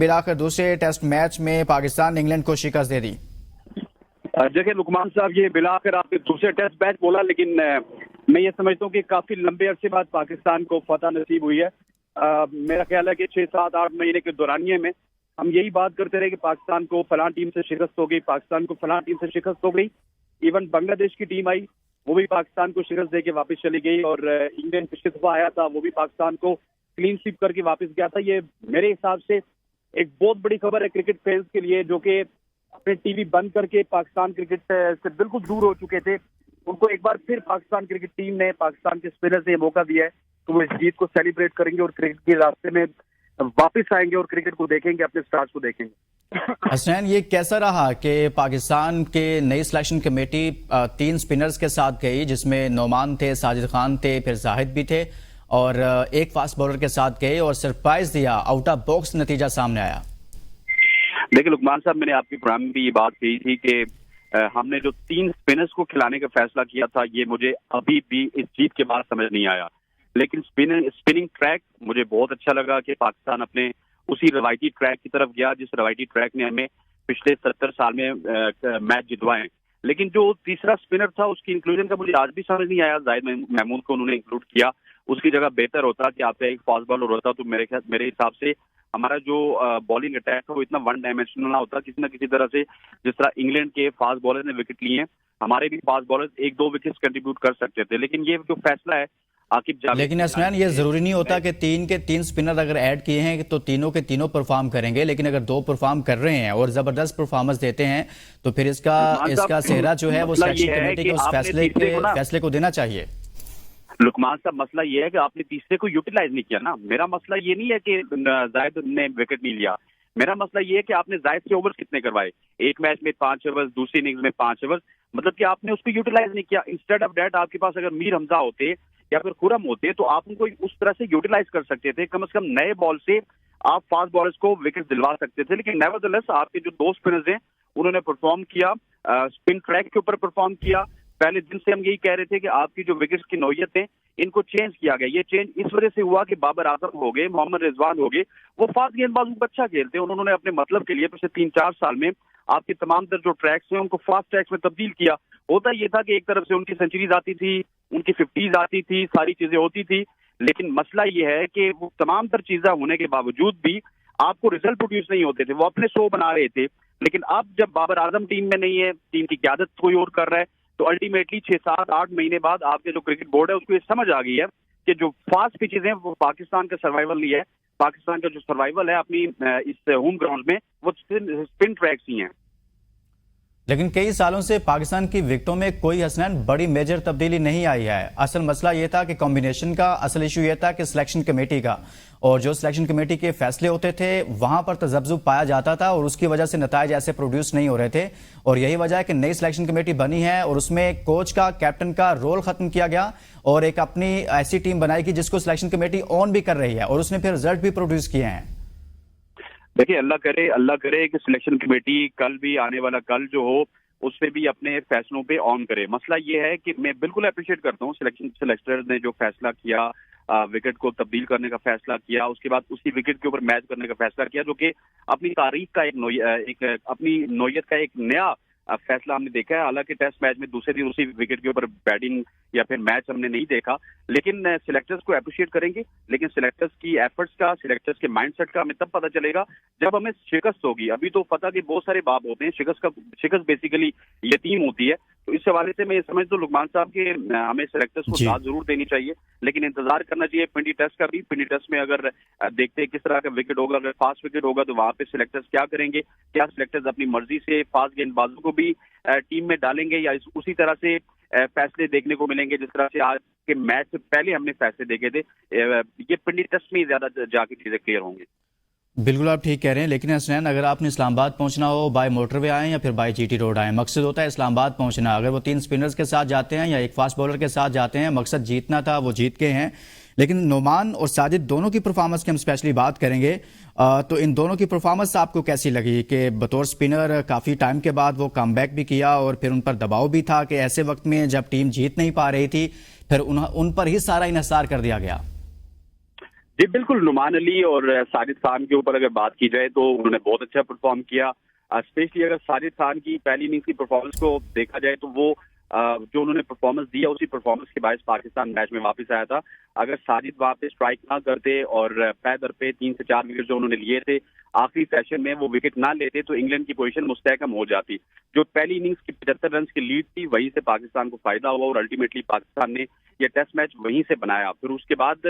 بالآخر دوسرے test match میں پاکستان نے انگلینڈ کو شکست دے دی۔ دیکھیں لقمان صاحب، یہ بالآخر آپ نے دوسرے ٹیسٹ میچ بولا، لیکن میں یہ سمجھتا ہوں کہ کافی لمبے عرصے بعد پاکستان کو فتح نصیب ہوئی ہے۔ میرا خیال ہے کہ 6-7-8 مہینے کے دورانیے میں ہم یہی بات کرتے رہے کہ پاکستان کو فلاں ٹیم سے شکست ہو گئی، پاکستان کو فلاں ٹیم سے شکست ہو گئی۔ ایون بنگلہ دیش کی ٹیم آئی، وہ بھی پاکستان کو شکست دے کے واپس چلی گئی، اور انگلینڈ پچھلے دفعہ آیا تھا، وہ بھی پاکستان کو کلین سویپ کر کے واپس گیا تھا۔ یہ میرے حساب سے ایک بہت بڑی خبر ہے کرکٹ فینس کے لیے، جو کہ اپنے ٹی وی بند کر کے پاکستان کرکٹ سے بالکل دور ہو چکے تھے۔ ان کو ایک بار پھر پاکستان کرکٹ ٹیم نے، پاکستان کے اسپنرز نے موقع دیا ہے کہ وہ اس جیت کو سیلیبریٹ کریں گے اور کرکٹ کے راستے میں واپس آئیں گے اور کرکٹ کو دیکھیں گے، اپنے سٹارز کو دیکھیں گے۔ حسنین، یہ کیسا رہا کہ پاکستان کے نئی سلیکشن کمیٹی 3 اسپنرز کے ساتھ گئی، جس میں نعمان تھے، ساجد خان تھے، پھر زاہد بھی تھے، اور ایک فاسٹ بولر کے ساتھ گئے اور سرپرائز دیا، آؤٹ آف باکس نتیجہ سامنے آیا؟ دیکھیں لقمان صاحب، میں نے آپ کے پروگرام میں بھی یہ بات کہی تھی کہ ہم نے جو 3 اسپنرز کو کھلانے کا فیصلہ کیا تھا، یہ مجھے ابھی بھی اس جیت کے بعد سمجھ نہیں آیا، لیکن اسپننگ ٹریک مجھے بہت اچھا لگا کہ پاکستان اپنے اسی روایتی ٹریک کی طرف گیا جس روایتی ٹریک نے ہمیں پچھلے 70 سال میں میچ جتوائے ہیں۔ لیکن جو تیسرا اسپنر تھا، اس کی انکلوژن کا مجھے آج بھی سمجھ نہیں آیا۔ زاہد محمود کو انہوں نے انکلوڈ کیا، اس کی جگہ بہتر ہوتا کہ آپ کا ایک فاسٹ بالر ہوتا، تو میرے حساب سے ہمارا جو بالنگ اٹیک ہے وہ اتنا ون ڈائمینشنل نہ ہوتا۔ کسی نہ کسی طرح سے جس طرح انگلینڈ کے فاسٹ بالر نے وکٹ لیے ہیں، ہمارے بھی فاسٹ بالر 1-2 وکٹس کنٹریبیوٹ کر سکتے تھے، لیکن یہ جو فیصلہ ہے لیکن حسنین، یہ ضروری نہیں ہوتا کہ 3 کے 3 اسپنر اگر ایڈ کیے ہیں تو تینوں کے تینوں پرفارم کریں گے، لیکن اگر 2 پرفارم کر رہے ہیں اور زبردست پرفارمنس دیتے ہیں تو پھر اس کا سہرا جو ہے وہ سلیکشن کمیٹی کے اس فیصلے کو دینا چاہیے۔ لقمان صاحب، مسئلہ یہ ہے کہ آپ نے تیسرے کو یوٹیلائز نہیں کیا نا۔ میرا مسئلہ یہ نہیں ہے کہ زاہد نے وکٹ نہیں لیا، میرا مسئلہ یہ ہے کہ آپ نے زاہد کے اوورز کتنے کروائے، ایک میچ میں 5 اوورز، دوسری اننگز میں 5 اوورز، مطلب کہ آپ نے اس کو یوٹیلائز نہیں کیا۔ انسٹیڈ آف دیٹ آپ کے پاس اگر میر حمزہ ہوتے یا پھر خرم ہوتے تو آپ ان کو اس طرح سے یوٹیلائز کر سکتے تھے، کم از کم نئے بال سے آپ فاسٹ بالرز کو وکٹ دلوا سکتے تھے۔ لیکن نیور دی لیس آپ کے جو 2 اسپنرز ہیں انہوں نے پرفارم کیا، اسپن ٹریک کے اوپر پرفارم کیا۔ پہلے دن سے ہم یہی کہہ رہے تھے کہ آپ کی جو وکٹس کی نوعیت ہے ان کو چینج کیا گیا۔ یہ چینج اس وجہ سے ہوا کہ بابر اعظم ہو گئے، محمد رضوان ہو گئے، وہ فاسٹ گیند بازوں کو اچھا کھیلتے ہیں، انہوں نے اپنے مطلب کے لیے پچھلے 3-4 سال میں آپ کے تمام تر جو ٹریکس ہیں ان کو فاسٹ ٹریکس میں تبدیل کیا۔ ہوتا یہ تھا کہ ایک طرف سے ان کی سینچریز آتی تھی، ان کی 50s آتی تھی، ساری چیزیں ہوتی تھی، لیکن مسئلہ یہ ہے کہ وہ تمام تر چیزیں ہونے کے باوجود بھی آپ کو ریزلٹ پروڈیوس نہیں ہوتے تھے، وہ اپنے شو بنا رہے تھے۔ لیکن اب جب بابر اعظم ٹیم میں نہیں ہے، ٹیم کی قیادت کوئی اور کر رہا ہے، تو الٹیمیٹلی 6-7-8 مہینے بعد آپ کے جو کرکٹ بورڈ ہے اس کو یہ سمجھ آ گئی ہے کہ جو فاسٹ پچز ہیں وہ پاکستان کا سروائیول نہیں ہے۔ پاکستان کا جو سروائیول ہے اپنی اس ہوم گراؤنڈ میں وہ اسپن ٹریکس ہی ہیں۔ لیکن کئی سالوں سے پاکستان کی وکٹوں میں کوئی حسنین بڑی میجر تبدیلی نہیں آئی ہے۔ اصل مسئلہ یہ تھا کہ کمبینیشن کا، اصل ایشو یہ تھا کہ سلیکشن کمیٹی کا، اور جو سلیکشن کمیٹی کے فیصلے ہوتے تھے وہاں پر تذبذب پایا جاتا تھا اور اس کی وجہ سے نتائج ایسے پروڈیوس نہیں ہو رہے تھے، اور یہی وجہ ہے کہ نئی سلیکشن کمیٹی بنی ہے اور اس میں کوچ کا، کیپٹن کا رول ختم کیا گیا اور ایک اپنی ایسی ٹیم بنائی گی جس کو سلیکشن کمیٹی آن بھی کر رہی ہے، اور اس نے پھر رزلٹ بھی پروڈیوس کیے ہیں۔ دیکھیں اللہ کرے کہ سلیکشن کمیٹی کل بھی آنے والا کل جو ہو اس پہ بھی اپنے فیصلوں پہ آن کرے۔ مسئلہ یہ ہے کہ میں بالکل اپریشیٹ کرتا ہوں سلیکٹرز نے جو فیصلہ کیا، وکٹ کو تبدیل کرنے کا فیصلہ کیا، اس کے بعد اسی وکٹ کے اوپر میچ کرنے کا فیصلہ کیا، جو کہ اپنی تاریخ کا اپنی نوعیت کا ایک نیا فیصلہ ہم نے دیکھا ہے۔ حالانکہ ٹیسٹ میچ میں دوسرے دن اسی وکٹ کے اوپر بیٹنگ یا پھر میچ ہم نے نہیں دیکھا، لیکن سلیکٹرز کو اپریشیٹ کریں گے، لیکن سلیکٹرز کی ایفرٹس کا، سلیکٹرز کے مائنڈ سیٹ کا ہمیں تب پتہ چلے گا جب ہمیں شکست ہوگی۔ ابھی تو پتہ کہ بہت سارے باب ہوتے ہیں، شکست بیسیکلی یتیم ہوتی ہے، تو اس حوالے سے میں یہ سمجھتا ہوں لقمان صاحب کہ ہمیں سلیکٹرز کو داد ضرور دینی چاہیے، لیکن انتظار کرنا چاہیے پنڈی ٹیسٹ کا بھی۔ پنڈی ٹیسٹ میں اگر دیکھتے ہیں کس طرح کا وکٹ ہوگا، اگر فاسٹ وکٹ ہوگا تو وہاں پہ سلیکٹرز کیا کریں گے، کیا سلیکٹرز اپنی مرضی سے فاسٹ گیند بازوں کو بھی ٹیم میں ڈالیں گے یا اسی طرح سے فیصلے دیکھنے کو ملیں گے جس طرح سے آج کے میچ سے پہلے ہم نے فیصلے دیکھے تھے۔ یہ پنڈی ٹیسٹ میں زیادہ جا کے چیزیں کلیئر ہوں گی۔ بالکل آپ ٹھیک کہہ رہے ہیں، لیکن حسنین اگر آپ نے اسلام آباد پہنچنا ہو بائی موٹر وے آئیں یا پھر بائی جی ٹی روڈ آئیں، مقصد ہوتا ہے اسلام آباد پہنچنا۔ اگر وہ 3 اسپنرز کے ساتھ جاتے ہیں یا ایک فاسٹ بولر کے ساتھ جاتے ہیں، مقصد جیتنا تھا، وہ جیت کے ہیں۔ لیکن نعمان اور ساجد دونوں کی پرفارمنس کی ہم اسپیشلی بات کریں گے، تو ان دونوں کی پرفارمنس آپ کو کیسی لگی کہ بطور اسپنر کافی ٹائم کے بعد وہ کم بیک بھی کیا اور پھر ان پر دباؤ بھی تھا کہ ایسے وقت میں جب ٹیم جیت نہیں پا رہی تھی پھر ان پر ہی سارا انحصار کر دیا گیا؟ جی بالکل، نعمان علی اور ساجد خان کے اوپر اگر بات کی جائے تو انہوں نے بہت اچھا پرفارم کیا. اسپیشلی اگر ساجد خان کی پہلی اننگز کی پرفارمنس کو دیکھا جائے تو وہ جو انہوں نے پرفارمنس دیا اسی پرفارمنس کے باعث پاکستان میچ میں واپس آیا تھا. اگر ساجد وہاں پہ اسٹرائک نہ کرتے اور پے در پہ 3 سے 4 وکٹ جو انہوں نے لیے تھے آخری سیشن میں وہ وکٹ نہ لیتے تو انگلینڈ کی پوزیشن مستحکم ہو جاتی. جو پہلی اننگز کی 75 رنز کی لیڈ تھی وہیں سے پاکستان کو فائدہ ہوا اور الٹیمیٹلی پاکستان نے یہ ٹیسٹ میچ وہیں سے بنایا. پھر اس کے بعد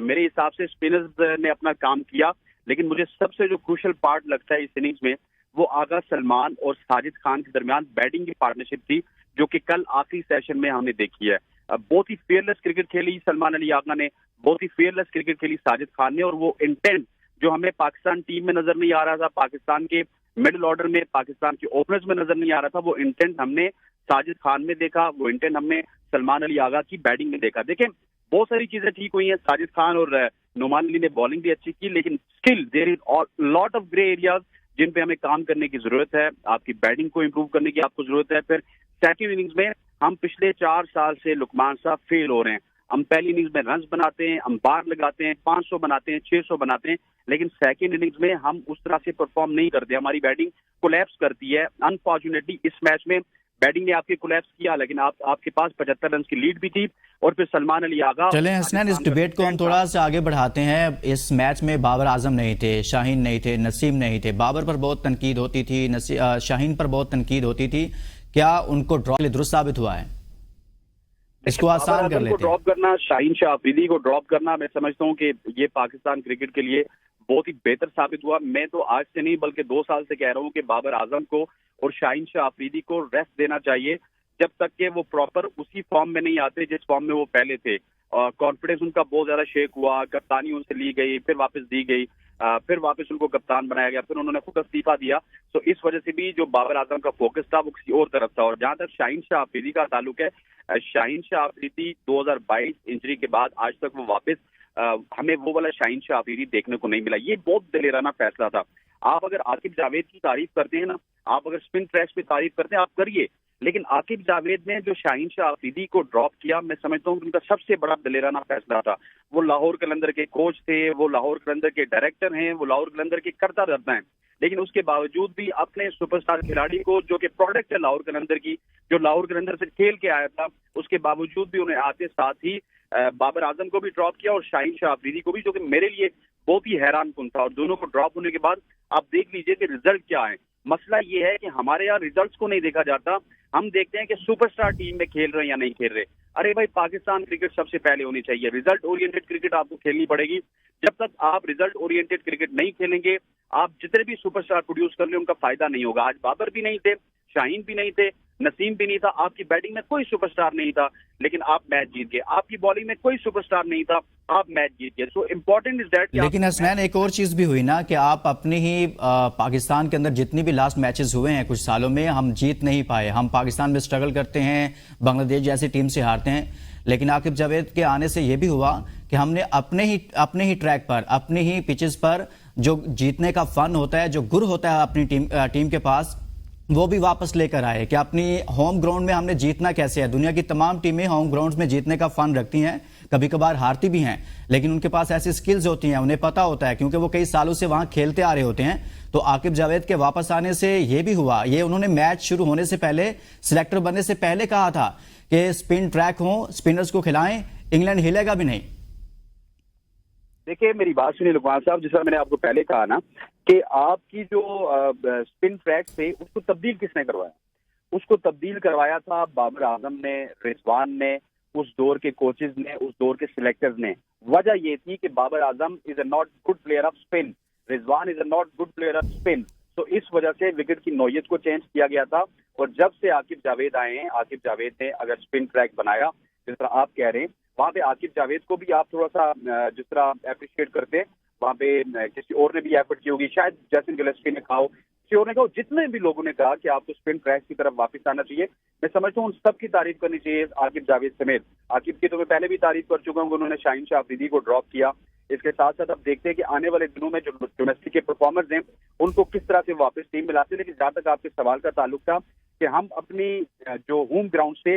میرے حساب سے اسپنرز نے اپنا کام کیا, لیکن مجھے سب سے جو کروشل پارٹ لگتا ہے اس اننگز میں وہ آغا سلمان اور ساجد خان کے درمیان بیٹنگ کی پارٹنرشپ تھی جو کہ کل آخری سیشن میں ہم نے دیکھی ہے. بہت ہی فیئرلیس کرکٹ کھیلی سلمان علی آغا نے, بہت ہی فیئرلیس کرکٹ کھیلی ساجد خان نے, اور وہ انٹینٹ جو ہمیں پاکستان ٹیم میں نظر نہیں آ رہا تھا, پاکستان کے مڈل آرڈر میں, پاکستان کے اوپنرز میں نظر نہیں آ رہا تھا, وہ انٹینٹ ہم نے ساجد خان میں دیکھا, وہ انٹینٹ ہم نے سلمان علی آغا کی بیٹنگ میں دیکھا. دیکھیں بہت ساری چیزیں ٹھیک ہوئی ہیں, ساجد خان اور نعمان علی نے بالنگ بھی اچھی کی, لیکن still there is lot of grey areas جن پہ ہمیں کام کرنے کی ضرورت ہے. آپ کی بیٹنگ کو امپروو کرنے کی آپ کو ضرورت ہے. پھر سیکنڈ اننگز میں ہم پچھلے 4 سال سے لقمان صاحب فیل ہو رہے ہیں. ہم پہلی اننگز میں رنز بناتے ہیں, ہم بار لگاتے ہیں, 500 بناتے ہیں, 600 بناتے ہیں, لیکن سیکنڈ اننگز میں ہم اس طرح سے پرفارم نہیں کرتے, ہماری بیٹنگ کولیپس کرتی ہے. انفارچونیٹلی اس میچ میں بیٹنگ نے آپ کے کولیپس کیا, لیکن آپ کے پاس 75 رنز کی لیڈ بھی تھی. اور پھر سلمان علی آغا. چلیں حسنین اس ڈیبیٹ کو ہم تھوڑا سا آگے بڑھاتے ہیں. اس میچ میں بابر اعظم نہیں تھے, شاہین نہیں تھے, نسیم نہیں تھے. بابر پر بہت تنقید ہوتی تھی, شاہین پر بہت تنقید ہوتی تھی. کیا ان کو ڈراپ درست ثابت ہوا ہے؟ اس کو آسان کر لیتے ہیں. ڈراپ کرنا, شاہین شاہ آفریدی کو ڈراپ کرنا, میں سمجھتا ہوں کہ یہ پاکستان کرکٹ کے لیے بہت ہی بہتر ثابت ہوا. میں تو آج سے نہیں بلکہ 2 سال سے کہہ رہا ہوں کہ بابر اعظم کو اور شاہین شاہ آفریدی کو ریسٹ دینا چاہیے جب تک کہ وہ پراپر اسی فارم میں نہیں آتے جس فارم میں وہ پہلے تھے. کانفیڈنس ان کا بہت زیادہ شیک ہوا, کپتانی ان سے لی گئی, پھر واپس دی گئی, پھر واپس ان کو کپتان بنایا گیا, پھر انہوں نے خود استعفیٰ دیا. تو اس وجہ سے بھی جو بابر اعظم کا فوکس تھا وہ کسی اور طرف تھا. اور جہاں تک شاہین شاہ آفریدی کا تعلق ہے, شاہین شاہ آفریدی 2022 انجری کے بعد آج تک وہ واپس ہمیں وہ والا شاہین شاہ آفریدی دیکھنے کو نہیں ملا. یہ بہت دلیرانہ فیصلہ تھا. آپ اگر عاقب جاوید کی تعریف کرتے ہیں نا, آپ اگر اسپن ٹریش پہ تعریف کرتے ہیں آپ کریے, لیکن عاقب جاوید نے جو شاہین شاہ آفریدی کو ڈراپ کیا, میں سمجھتا ہوں کہ ان کا سب سے بڑا دلیرانہ فیصلہ تھا. وہ لاہور قلندر کے کوچ تھے, وہ لاہور قلندر کے ڈائریکٹر ہیں, وہ لاہور قلندر کے کرتا دھرتا ہیں, لیکن اس کے باوجود بھی اپنے سپر اسٹار کھلاڑی کو جو کہ پروڈکٹ ہے لاہور قلندر کی, جو لاہور قلندر سے کھیل کے آیا تھا, اس کے باوجود بھی انہیں آتے ساتھ ہی بابر اعظم کو بھی ڈراپ کیا اور شاہین شاہ آفریدی کو بھی, جو کہ میرے لیے بہت ہی حیران کن تھا. اور دونوں کو ڈراپ ہونے کے بعد آپ دیکھ لیجئے کہ ریزلٹ کیا ہے. مسئلہ یہ ہے کہ ہمارے یہاں ریزلٹس کو نہیں دیکھا جاتا, ہم دیکھتے ہیں کہ سپر اسٹار ٹیم میں کھیل رہے ہیں یا نہیں کھیل رہے. ارے بھائی پاکستان کرکٹ سب سے پہلے ہونی چاہیے. ریزلٹ اورینٹڈ کرکٹ آپ کو کھیلنی پڑے گی. جب تک آپ ریزلٹ اورینٹڈ کرکٹ نہیں کھیلیں گے, آپ جتنے بھی سپر اسٹار پروڈیوس کر لیں ان کا فائدہ نہیں ہوگا. آج بابر بھی نہیں تھے, شاہین بھی نہیں تھے, نسیم بھی نہیں تھا, آپ کی بیٹنگ میں کوئی سپر اسٹار نہیں تھا, لیکن آپ میچ جیت گئے. آپ کی بالنگ میں کوئی سپر اسٹار نہیں تھا, آپ میچ جیت گئے. So important is that. لیکن حسنین ایک اور چیز بھی ہوئی نا کہ آپ اپنی ہی پاکستان کے اندر جتنی بھی لاسٹ میچز ہوئے ہیں کچھ سالوں میں, ہم جیت نہیں پائے. ہم پاکستان میں اسٹرگل کرتے ہیں, بنگلہ دیش جیسی ٹیم سے ہارتے ہیں, لیکن عاقب جاوید کے آنے سے یہ بھی ہوا کہ ہم نے اپنے ہی ٹریک پر, اپنی ہی پچز پر جو جیتنے کا فن ہوتا ہے, جو گر ہوتا ہے اپنی ٹیم کے پاس, وہ بھی واپس لے کر آئے کہ اپنی ہوم گراؤنڈ میں ہم نے جیتنا کیسے ہے. دنیا کی تمام ٹیمیں ہوم گراؤنڈز میں جیتنے کا فن رکھتی ہیں, کبھی کبھار ہارتی بھی ہیں, لیکن ان کے پاس ایسی سکلز ہوتی ہیں, انہیں پتا ہوتا ہے کیونکہ وہ کئی سالوں سے وہاں کھیلتے آ رہے ہوتے ہیں. تو عاقب جاوید کے واپس آنے سے یہ بھی ہوا, یہ انہوں نے میچ شروع ہونے سے پہلے, سلیکٹر بننے سے پہلے کہا تھا کہ سپن ٹریک ہوں, سپنرز کو کھلائیں, انگلینڈ ہلے گا بھی نہیں. دیکھیں میری بات سنیے لقمان صاحب, جس طرح میں نے آپ کو پہلے کہا نا کہ آپ کی جو سپن ٹریک تھے اس کو تبدیل کس نے کروایا؟ اس کو تبدیل کروایا تھا بابر اعظم نے, رضوان نے, اس دور کے کوچز نے, اس دور کے سلیکٹرز نے. وجہ یہ تھی کہ Babar Azam is a not good player of spin, Rizwan is a not good player of spin. تو اس وجہ سے وکٹ کی نوعیت کو چینج کیا گیا تھا. اور جب سے عاقب جاوید آئے ہیں, عاقب جاوید نے اگر اسپن ٹریک بنایا جس طرح آپ کہہ رہے ہیں, وہاں پہ عاقب جاوید کو بھی آپ تھوڑا سا جس طرح اپریشیٹ کرتے ہیں, وہاں پہ کسی اور نے بھی ایفرٹ کی ہوگی, شاید جیسن گلیسپی نے کہا ہو, کسی اور نے کہا, جتنے بھی لوگوں نے کہا کہ آپ کو اسپن ٹریک کی طرف واپس آنا چاہیے. میں سمجھتا ہوں ان سب کی تعریف کرنی چاہیے عاقب جاوید سمیت. عاقب کی تو میں پہلے بھی تعریف کر چکا ہوں کہ انہوں نے شاہین شاہ آفریدی کو ڈراپ کیا. اس کے ساتھ ساتھ اب دیکھتے ہیں کہ آنے والے دنوں میں جو ڈومیسٹک کے پرفارمرز ہیں ان کو کس طرح سے واپس ٹیم میں لاتے ہیں. لیکن جہاں تک آپ کے سوال کا تعلق تھا کہ ہم اپنی جو ہوم گراؤنڈ سے